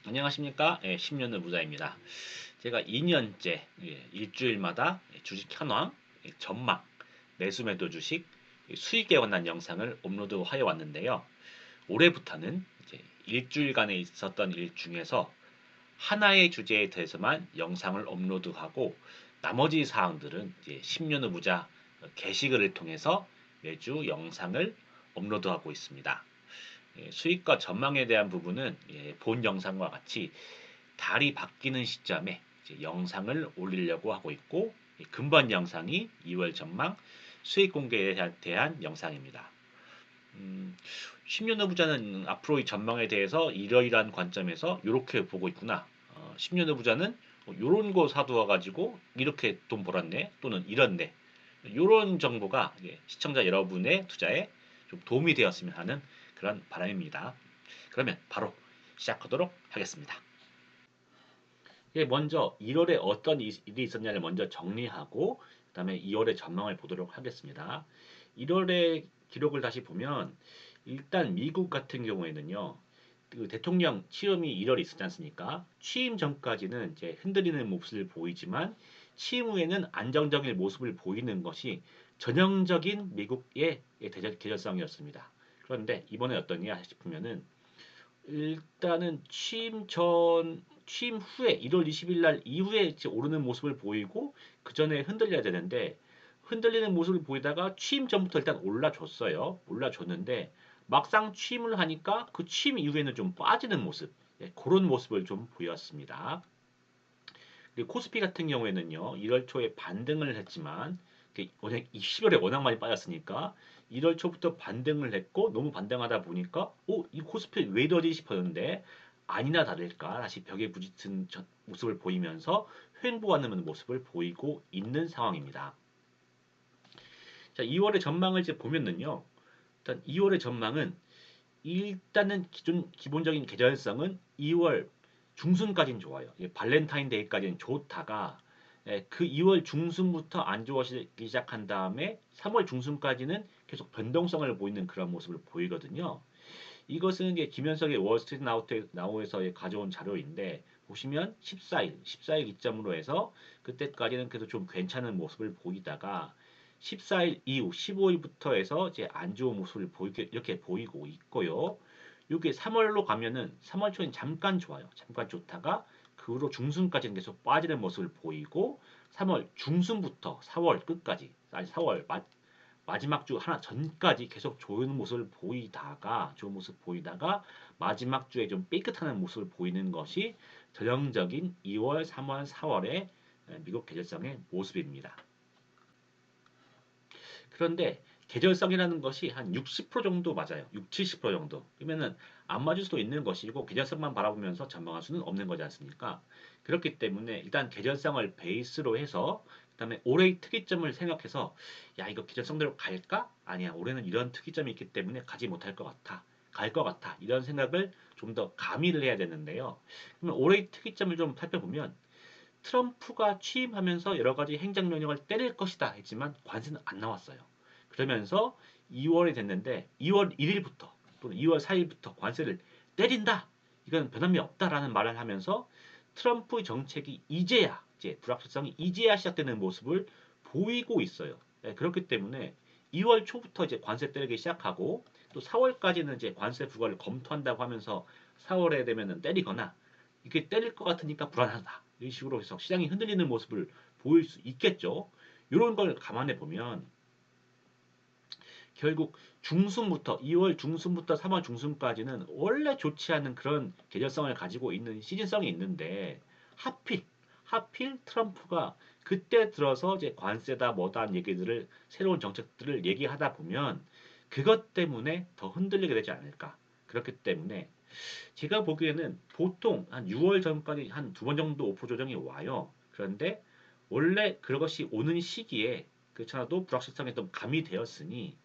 안녕하십니까? 10년 후 부자입니다. 제가 2년째 일주일마다 주식 현황, 전망, 매수 매도 주식, 수익에 관한 영상을 업로드하여 왔는데요. 올해부터는 이제 일주일간에 있었던 일 중에서 하나의 주제에 대해서만 영상을 업로드하고 나머지 사항들은 이제 10년 후 부자 게시글을 통해서 매주 영상을 업로드하고 있습니다. 수익과 전망에 대한 부분은 본 영상과 같이 달이 바뀌는 시점에 이제 영상을 올리려고 하고 있고, 금번 영상이 2월 전망 수익 공개에 대한 영상입니다. 10년 후 부자는 앞으로의 전망에 대해서 이러이러한 관점에서 이렇게 보고 있구나. 10년 후 부자는 이런 거 사두어 가지고 이렇게 돈 벌었네 또는 이렇네. 이런 정보가 시청자 여러분의 투자에 좀 도움이 되었으면 하는 그런 바람입니다. 그러면 바로 시작하도록 하겠습니다. 먼저 1월에 어떤 일이 있었냐를 먼저 정리하고 그다음에 2월의 전망을 보도록 하겠습니다. 1월의 기록을 다시 보면 일단 미국 같은 경우에는요. 그 대통령 취임이 1월에 있었지 않습니까? 취임 전까지는 이제 흔들리는 모습을 보이지만 취임 후에는 안정적인 모습을 보이는 것이 전형적인 미국의 계절성이었습니다. 그런데 이번에 어떠냐 싶으면은 일단은 취임 후에 1월 20일 날 이후에 이제 오르는 모습을 보이고 그 전에 흔들려야 되는데 흔들리는 모습을 보이다가 취임 전부터 일단 올라줬어요. 올라줬는데 막상 취임을 하니까 그 취임 이후에는 좀 빠지는 모습, 그런 모습을 좀 보였습니다. 그리고 코스피 같은 경우에는요, 1월 초에 반등을 했지만, 워낙 10월에 워낙 많이 빠졌으니까, 1월 초부터 반등을 했고, 너무 반등하다 보니까, 이 코스피 왜 이러지 싶었는데, 아니나 다를까, 다시 벽에 부딪힌 모습을 보이면서 횡보하는 모습을 보이고 있는 상황입니다. 자, 2월의 전망을 이제 보면은요, 일단 2월의 전망은 일단은 기본적인 계절성은 2월 중순까지는 좋아요. 발렌타인데이까지는 좋다가 그 2월 중순부터 안 좋아지기 시작한 다음에 3월 중순까지는 계속 변동성을 보이는 그런 모습을 보이거든요. 이것은 이제 김현석의 월스트리트 나우에서 가져온 자료인데 보시면 14일 기점으로 해서 그때까지는 그래도 좀 괜찮은 모습을 보이다가 14일 이후 15일부터 해서 이제 안 좋은 모습을 이렇게 보이고 있고요. 이게 3월로 가면은 3월 초엔 잠깐 좋아요. 잠깐 좋다가 그 후로 중순까지는 계속 빠지는 모습을 보이고 3월 중순부터 4월 끝까지 아니 4월 마지막 주 하나 전까지 계속 좋은 모습 보이다가 마지막 주에 좀 삐끗하는 모습을 보이는 것이 전형적인 2월, 3월, 4월의 미국 계절성의 모습입니다. 그런데 계절성이라는 것이 한 60% 정도 맞아요. 6, 70% 정도. 그러면은 안 맞을 수도 있는 것이고 계절성만 바라보면서 전망할 수는 없는 거지 않습니까? 그렇기 때문에 일단 계절성을 베이스로 해서 그다음에 올해의 특이점을 생각해서 야 이거 계절성대로 갈까? 아니야 올해는 이런 특이점이 있기 때문에 가지 못할 것 같아. 갈 것 같아. 이런 생각을 좀 더 가미를 해야 되는데요. 그러면 올해의 특이점을 좀 살펴보면 트럼프가 취임하면서 여러 가지 행정 명령을 때릴 것이다 했지만 관세는 안 나왔어요. 그러면서 2월이 됐는데 2월 1일부터 또는 2월 4일부터 관세를 때린다. 이건 변함이 없다라는 말을 하면서 트럼프의 정책이 이제야 이제 불확실성이 이제야 시작되는 모습을 보이고 있어요. 그렇기 때문에 2월 초부터 이제 관세 때리기 시작하고 또 4월까지는 이제 관세 부과를 검토한다고 하면서 4월에 되면은 때리거나 이렇게 때릴 것 같으니까 불안하다. 이런 식으로 해서 시장이 흔들리는 모습을 보일 수 있겠죠. 이런 걸 감안해 보면 결국 중순부터 2월 중순부터 3월 중순까지는 원래 좋지 않은 그런 계절성을 가지고 있는 시즌성이 있는데 하필 트럼프가 그때 들어서 이제 관세다 뭐다 하는 얘기들을 새로운 정책들을 얘기하다 보면 그것 때문에 더 흔들리게 되지 않을까. 그렇기 때문에 제가 보기에는 보통 한 6월 전까지 한 두 번 정도 오프 조정이 와요. 그런데 원래 그것이 오는 시기에 그렇잖아도 불확실성이 좀 가미되었으니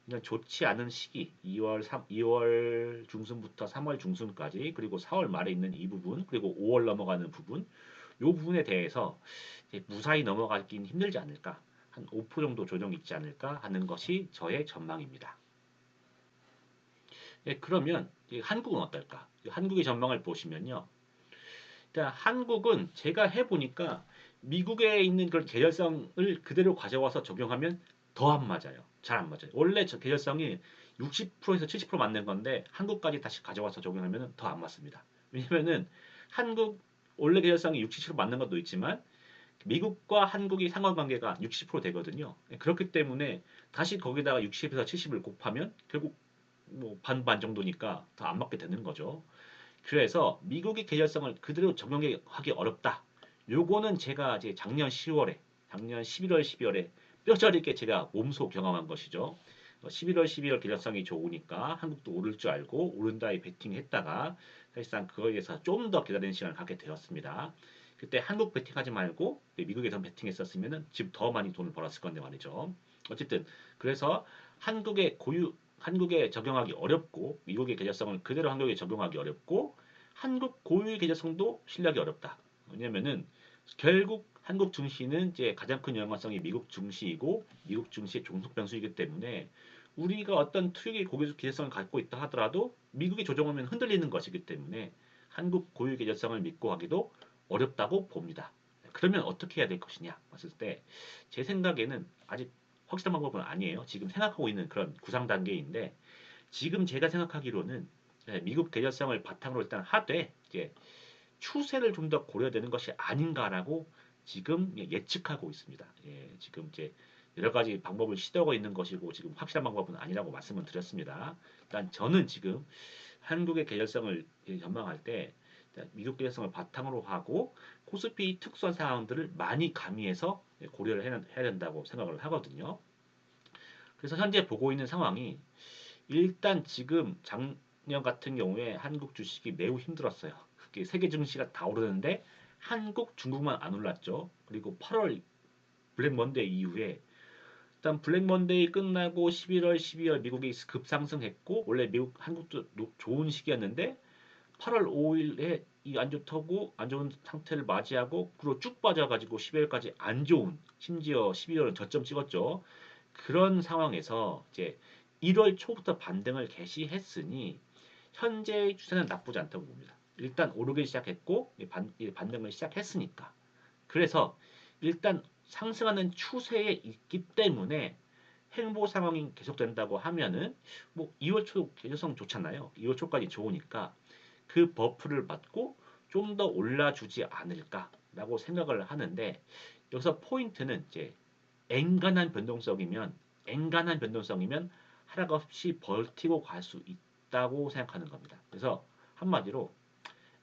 그냥 좋지 않은 시기 2월 중순부터 3월 중순까지 그리고 4월 말에 있는 이 부분 그리고 5월 넘어가는 부분 이 부분에 대해서 무사히 넘어가긴 힘들지 않을까 한 5% 정도 조정이 있지 않을까 하는 것이 저의 전망입니다. 그러면 한국은 어떨까? 한국의 전망을 보시면요. 일단 한국은 제가 해보니까 미국에 있는 그런 계절성을 그대로 가져와서 적용하면 더 안 맞아요. 잘 안 맞아요. 원래 저 계절성이 60%에서 70% 맞는 건데 한국까지 다시 가져와서 적용하면 더 안 맞습니다. 왜냐면은 한국 원래 계절성이 60, 70% 맞는 것도 있지만 미국과 한국이 상관관계가 60% 되거든요. 그렇기 때문에 다시 거기다가 60에서 70을 곱하면 결국 뭐 반반 정도니까 더 안 맞게 되는 거죠. 그래서 미국의 계절성을 그대로 적용하기 어렵다. 요거는 제가 이제 작년 11월, 12월에 뼈저리게 제가 몸소 경험한 것이죠. 11월, 12월 계절성이 좋으니까 한국도 오를 줄 알고 오른다에 베팅했다가 사실상 그거에 대해서 좀 더 기다리는 시간을 갖게 되었습니다. 그때 한국 베팅하지 말고 미국에서 베팅했었으면 지금 더 많이 돈을 벌었을 건데 말이죠. 어쨌든 그래서 한국에 적용하기 어렵고 미국의 계절성을 그대로 한국에 적용하기 어렵고 한국 고유의 계절성도 신뢰하기 어렵다. 왜냐면은 결국 한국 증시는 이제 가장 큰 연관성이 미국 증시이고 미국 증시의 종속 변수이기 때문에 우리가 어떤 특유의 고유 계절성을 갖고 있다 하더라도 미국이 조정하면 흔들리는 것이기 때문에 한국 고유 계절성을 믿고 하기도 어렵다고 봅니다. 그러면 어떻게 해야 될 것이냐 봤을 때 제 생각에는 아직 확실한 방법은 아니에요. 지금 생각하고 있는 그런 구상 단계인데 지금 제가 생각하기로는 미국 계절성을 바탕으로 일단 하되 이제 추세를 좀 더 고려되는 것이 아닌가라고 지금 예측하고 있습니다. 지금 이제 여러 가지 방법을 시도하고 있는 것이고 지금 확실한 방법은 아니라고 말씀을 드렸습니다. 일단 저는 지금 한국의 계절성을 전망할 때 미국 계절성을 바탕으로 하고 코스피 특수한 상황들을 많이 가미해서 고려를 해야 된다고 생각을 하거든요. 그래서 현재 보고 있는 상황이 일단 지금 작년 같은 경우에 한국 주식이 매우 힘들었어요. 세계 증시가 다 오르는데 한국, 중국만 안 올랐죠. 그리고 8월 블랙 먼데이 이후에 일단 블랙 먼데이 끝나고 11월, 12월 미국이 급상승했고 원래 미국, 한국도 좋은 시기였는데 8월 5일에 이 안 좋은 상태를 맞이하고 그리고 쭉 빠져가지고 12월까지 안 좋은 심지어 12월은 저점 찍었죠. 그런 상황에서 이제 1월 초부터 반등을 개시했으니 현재 추세는 나쁘지 않다고 봅니다. 일단 오르기 시작했고 반등을 시작했으니까. 그래서 일단 상승하는 추세에 있기 때문에 행보 상황이 계속된다고 하면은 뭐 2월 초 계절성 좋잖아요. 2월 초까지 좋으니까 그 버프를 받고 좀 더 올라주지 않을까라고 생각을 하는데 여기서 포인트는 이제 엔간한 변동성이면 하락 없이 버티고 갈 수 있다고 생각하는 겁니다. 그래서 한마디로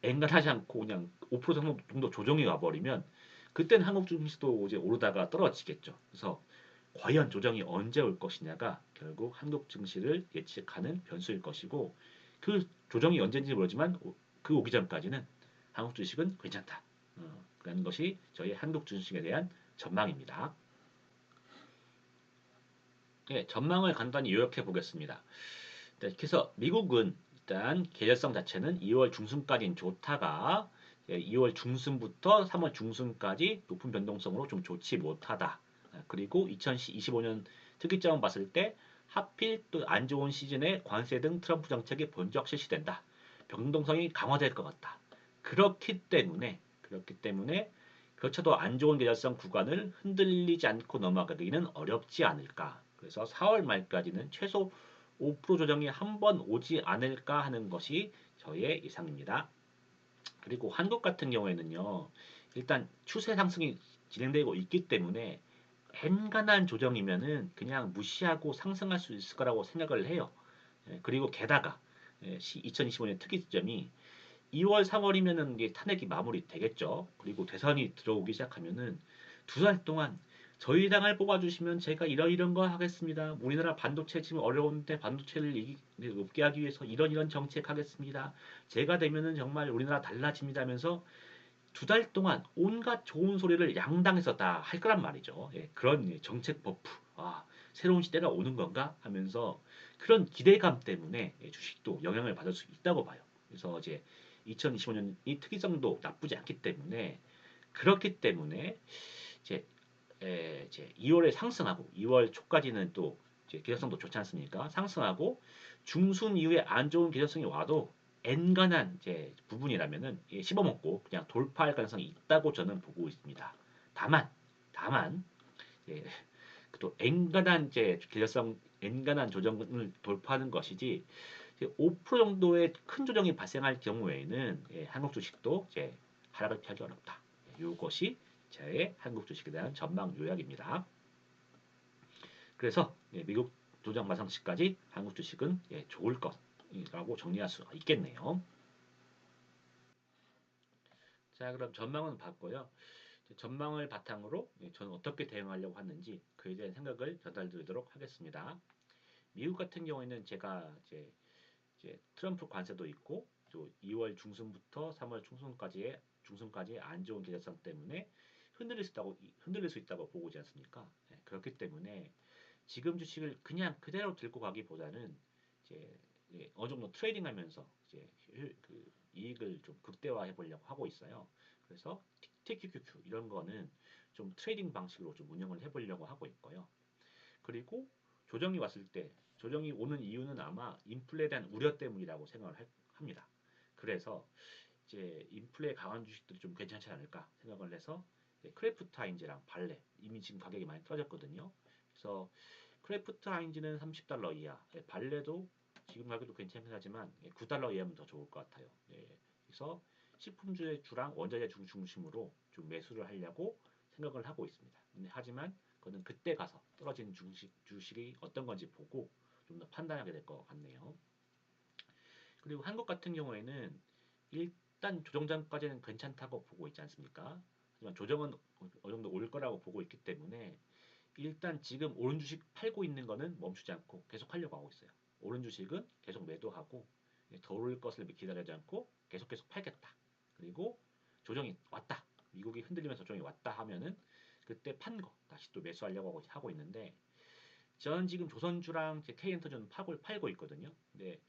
엔간하지 않고 그냥 5% 정도 조정이 와버리면 그때는 한국 증시도 이제 오르다가 떨어지겠죠. 그래서 과연 조정이 언제 올 것이냐가 결국 한국 증시를 예측하는 변수일 것이고 그 조정이 언제인지 모르지만 그 오기 전까지는 한국 주식은 괜찮다. 그런 것이 저희 한국 주식에 대한 전망입니다. 예, 전망을 간단히 요약해 보겠습니다. 그래서 미국은 일단 계절성 자체는 2월 중순까지는 좋다가 2월 중순부터 3월 중순까지 높은 변동성으로 좀 좋지 못하다. 그리고 2025년 특이점을 봤을 때 하필 또 안 좋은 시즌에 관세 등 트럼프 정책이 본격 실시된다. 변동성이 강화될 것 같다. 그렇기 때문에 그렇죠도 안 좋은 계절성 구간을 흔들리지 않고 넘어가기는 어렵지 않을까. 그래서 4월 말까지는 최소 5% 조정이 한 번 오지 않을까 하는 것이 저의 예상입니다. 그리고 한국 같은 경우에는요. 일단 추세 상승이 진행되고 있기 때문에 엔간한 조정이면은 그냥 무시하고 상승할 수 있을 거라고 생각을 해요. 그리고 게다가 2025년 특이점이 2월, 3월이면은 이게 탄핵이 마무리 되겠죠. 그리고 대선이 들어오기 시작하면은 두 달 동안 저희 당을 뽑아주시면 제가 이런 거 하겠습니다. 우리나라 반도체 지금 어려운데 반도체를 높게 하기 위해서 이런 정책 하겠습니다. 제가 되면은 정말 우리나라 달라집니다 하면서 두 달 동안 온갖 좋은 소리를 양당에서 다 할 거란 말이죠. 그런 정책 버프. 새로운 시대가 오는 건가 하면서 그런 기대감 때문에 주식도 영향을 받을 수 있다고 봐요. 그래서 이제 2025년 이 특이성도 나쁘지 않기 때문에 그렇기 때문에 이제, 이제 2월에 상승하고 2월 초까지는 또 이제 계절성도 좋지 않습니까? 상승하고 중순 이후에 안 좋은 계절성이 와도 엔간한 이제 부분이라면은 씹어먹고 그냥 돌파할 가능성이 있다고 저는 보고 있습니다. 다만 예, 또 엔간한 이제 기회성 엔간한 조정을 돌파하는 것이지 5% 정도의 큰 조정이 발생할 경우에는 한국 주식도 이제 하락을 피하기 어렵다. 이것이 제 한국 주식에 대한 전망 요약입니다. 그래서 미국 조정 마상 시까지 한국 주식은 좋을 것이라고 정리할 수 있겠네요. 자, 그럼 전망은 봤고요. 전망을 바탕으로 저는 어떻게 대응하려고 하는지 그에 대한 생각을 전달드리도록 하겠습니다. 미국 같은 경우에는 제가 이제 트럼프 관세도 있고 또 2월 중순부터 3월 중순까지의 안 좋은 기대성 때문에 흔들릴 수 있다고 보고 있지 않습니까? 그렇기 때문에 지금 주식을 그냥 그대로 들고 가기보다는 이제 어느 정도 트레이딩하면서 이제 그 이익을 좀 극대화해 보려고 하고 있어요. 그래서 TQQQ 이런 거는 좀 트레이딩 방식으로 좀 운영을 해 보려고 하고 있고요. 그리고 조정이 왔을 때 조정이 오는 이유는 아마 인플레에 대한 우려 때문이라고 생각을 합니다. 그래서 이제 인플레 강한 주식들이 좀 괜찮지 않을까 생각을 해서 크래프트 하인즈랑 발레 이미 지금 가격이 많이 떨어졌거든요. 그래서 크래프트 하인즈는 30달러 이하, 발레도 지금 가격도 괜찮긴 하지만 9달러 이하면 더 좋을 것 같아요. 그래서 식품주의 주랑 원자재 주 중심으로 좀 매수를 하려고 생각을 하고 있습니다. 하지만 그거는 그때 가서 떨어진 주식이 어떤 건지 보고 좀 더 판단하게 될 것 같네요. 그리고 한국 같은 경우에는 일단 조정 전까지는 괜찮다고 보고 있지 않습니까? 하지만 조정은 어느 정도 올 거라고 보고 있기 때문에 일단 지금 오른 주식 팔고 있는 거는 멈추지 않고 계속 하려고 하고 있어요. 오른 주식은 계속 매도하고 더 오를 것을 기다리지 않고 계속 팔겠다. 그리고 조정이 왔다. 미국이 흔들리면서 조정이 왔다 하면은 그때 판 거 다시 또 매수하려고 하고 있는데 저는 지금 조선주랑 K엔터주는 팔고 있거든요. 근데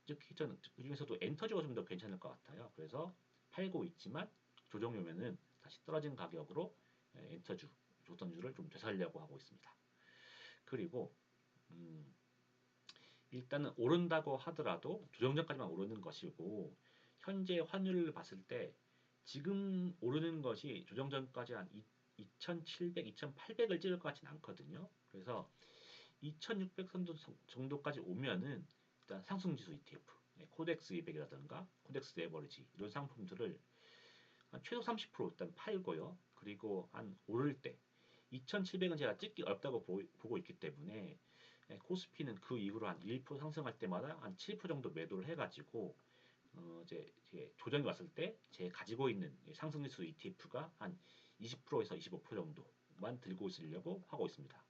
특히 저는 그중에서도 엔터주가 좀 더 괜찮을 것 같아요. 그래서 팔고 있지만 조정이 오면은 다시 떨어진 가격으로 엔터주, 조선주를 좀 되살려고 하고 있습니다. 그리고 음, 일단은 오른다고 하더라도 조정 전까지만 오르는 것이고 현재 환율을 봤을 때 지금 오르는 것이 조정 전까지 한 2,700, 2,800을 찍을 것 같지는 않거든요. 그래서 2,600 선도 정도까지 오면은 일단 상승지수 ETF, 코덱스 200이라든가 코덱스 레버리지 이런 상품들을 한 최소 30% 일단 팔고요. 그리고 한 오를 때 2,700은 제가 찍기 어렵다고 보고 있기 때문에 코스피는 그 이후로 한 1% 상승할 때마다 한 7% 정도 매도를 해가지고 이제 조정이 왔을 때 제 가지고 있는 상승지수 ETF가 한 20%에서 25% 정도만 들고 있으려고 하고 있습니다.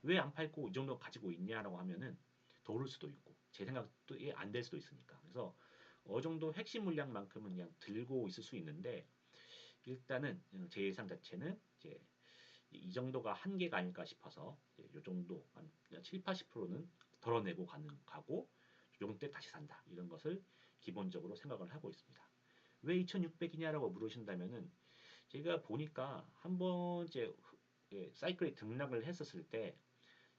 왜 안 팔고 이 정도 가지고 있냐라고 하면은 더 오를 수도 있고 제 생각도 안 될 수도 있으니까. 그래서 어느 정도 핵심 물량만큼은 그냥 들고 있을 수 있는데 일단은 제 예상 자체는 이제 이 정도가 한계가 아닐까 싶어서 이 정도 한 7, 80%는 덜어내고 가고 요정 때 다시 산다. 이런 것을 기본적으로 생각을 하고 있습니다. 왜 2600이냐라고 물으신다면은 제가 보니까 한번 이제 사이클이 등락을 했었을 때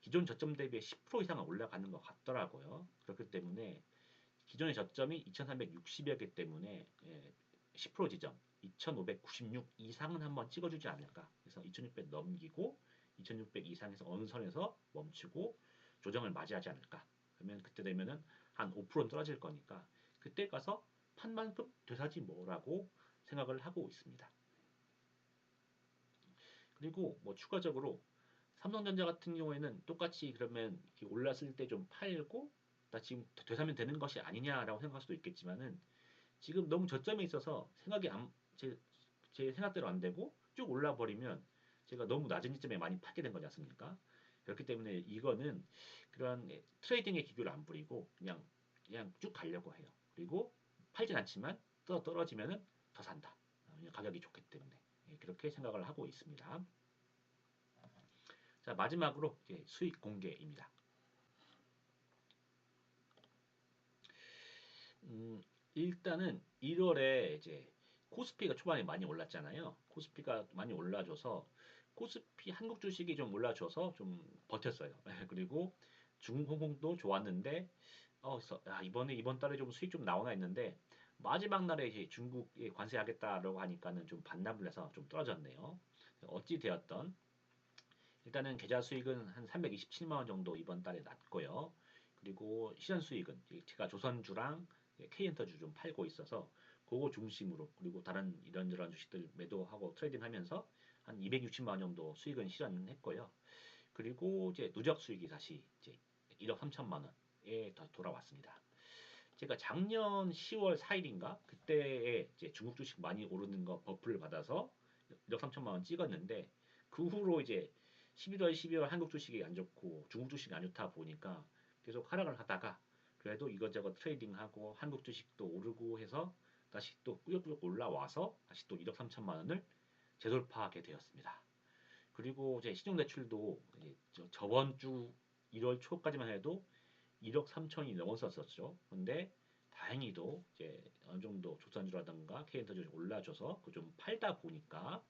기존 저점 대비 10% 이상은 올라가는 것 같더라고요. 그렇기 때문에 기존의 저점이 2360이었기 때문에 10% 지점 2596 이상은 한번 찍어주지 않을까. 그래서 2600 넘기고 2600 이상에서 어느 선에서 멈추고 조정을 맞이하지 않을까. 그러면 그때 되면은 한 5%는 떨어질 거니까 그때 가서 판 만큼 되사지 뭐라고 생각을 하고 있습니다. 그리고 뭐 추가적으로 삼성전자 같은 경우에는 똑같이 그러면 이렇게 올랐을 때 좀 팔고 나 지금 되사면 되는 것이 아니냐라고 생각할 수도 있겠지만은 지금 너무 저점에 있어서 제 생각대로 안 되고 쭉 올라 버리면 제가 너무 낮은 지점에 많이 팔게 된 거지 않습니까? 그렇기 때문에 이거는 그런 트레이딩의 기교를 안 부리고 그냥 쭉 가려고 해요. 그리고 팔진 않지만 떨어지면은 더 산다. 가격이 좋기 때문에 그렇게 생각을 하고 있습니다. 자, 마지막으로 이제 수익 공개입니다. 일단은 1월에 이제 코스피가 초반에 많이 올랐잖아요. 코스피가 많이 올라줘서 코스피 한국 주식이 좀 올라줘서 좀 버텼어요. 그리고 중공도 좋았는데 이번 달에 좀 수익 좀 나오나 했는데 마지막 날에 이제 중국에 관세하겠다라고 하니까는 좀 반납을 해서 좀 떨어졌네요. 어찌 되었던 일단은 계좌 수익은 한 327만 원 정도 이번 달에 났고요. 그리고 실현 수익은 제가 조선주랑 K엔터주 좀 팔고 있어서 그거 중심으로 그리고 다른 이런저런 주식들 매도하고 트레이딩하면서 한 260만 원 정도 수익은 실현했고요. 그리고 이제 누적 수익이 다시 이제 1억 3천만 원에 더 돌아왔습니다. 제가 작년 10월 4일인가 그때에 이제 중국 주식 많이 오르는 거 버프를 받아서 1억 3천만 원 찍었는데 그 후로 이제 11월, 12월 한국 주식이 안 좋고 중국 주식이 안 좋다 보니까 계속 하락을 하다가 그래도 이것저것 트레이딩하고 한국 주식도 오르고 해서 다시 또 꾸역꾸역 올라와서 다시 또 1억 3천만 원을 재돌파하게 되었습니다. 그리고 이제 신용대출도 이제 저번 주 1월 초까지만 해도 1억 3천이 넘었었죠. 근데 다행히도 이제 어느 정도 조선주라든가 K엔터주 올라줘서 그 좀 팔다 보니까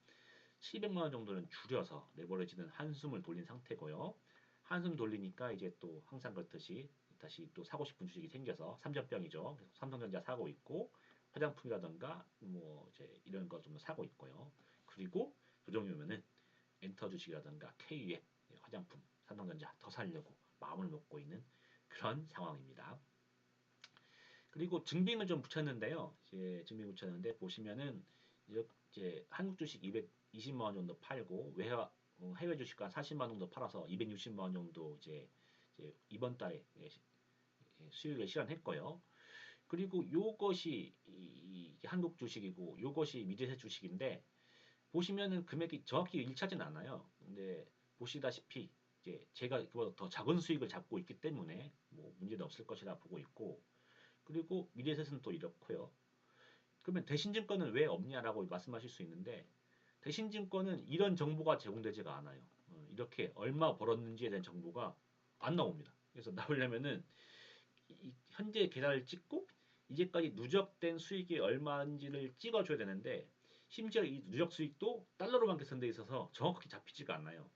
700만 원 정도는 줄여서 레버리지는 한숨을 돌린 상태고요. 한숨 돌리니까 이제 또 항상 그렇듯이 다시 또 사고 싶은 주식이 생겨서 삼전병이죠. 삼성전자 사고 있고 화장품이라든가 뭐 이제 이런 거 좀 사고 있고요. 그리고 조정이 오면은 엔터 주식이라든가 K유에 화장품, 삼성전자 더 살려고 마음을 먹고 있는 그런 상황입니다. 그리고 증빙을 좀 붙였는데요. 이제 증빙 붙였는데 보시면은 이제 한국 주식 220만 원 정도 팔고 해외 주식과 40만 원 정도 팔아서 260만 원 정도 이제 이번 달에 수익을 실현했고요. 그리고 요것이 한국 주식이고 요것이 미래세 주식인데 보시면은 금액이 정확히 일치하진 않아요. 근데 보시다시피 이제 제가 그보다 더 작은 수익을 잡고 있기 때문에 뭐 문제는 없을 것이라 보고 있고 그리고 미래에셋은 또 이렇고요. 그러면 대신증권은 왜 없냐라고 말씀하실 수 있는데 대신증권은 이런 정보가 제공되지가 않아요. 이렇게 얼마 벌었는지에 대한 정보가 안 나옵니다. 그래서 나오려면은 현재 계좌를 찍고 이제까지 누적된 수익이 얼마인지를 찍어줘야 되는데 심지어 이 누적 수익도 달러로만 계산돼 있어서 정확하게 잡히지가 않아요.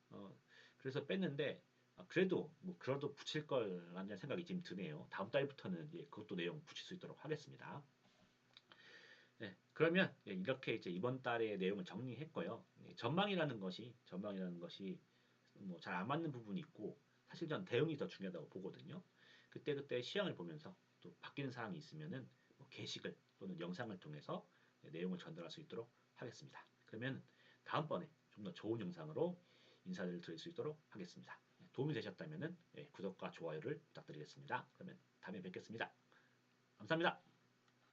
어, 그래서 뺐는데 그래도 뭐 그래도 붙일 걸라는 생각이 지금 드네요. 다음 달부터는 그것도 내용 붙일 수 있도록 하겠습니다. 네, 그러면 이렇게 이제 이번 달의 내용을 정리했고요. 전망이라는 것이 뭐 잘 안 맞는 부분이 있고 사실 전 대응이 더 중요하다고 보거든요. 그때그때 시황을 보면서 또 바뀌는 사항이 있으면은 뭐 게시글 또는 영상을 통해서 내용을 전달할 수 있도록 하겠습니다. 그러면 다음번에 좀 더 좋은 영상으로 인사를 드릴 수 있도록 하겠습니다. 도움이 되셨다면 구독과 좋아요를 부탁드리겠습니다. 그러면 다음에 뵙겠습니다. 감사합니다.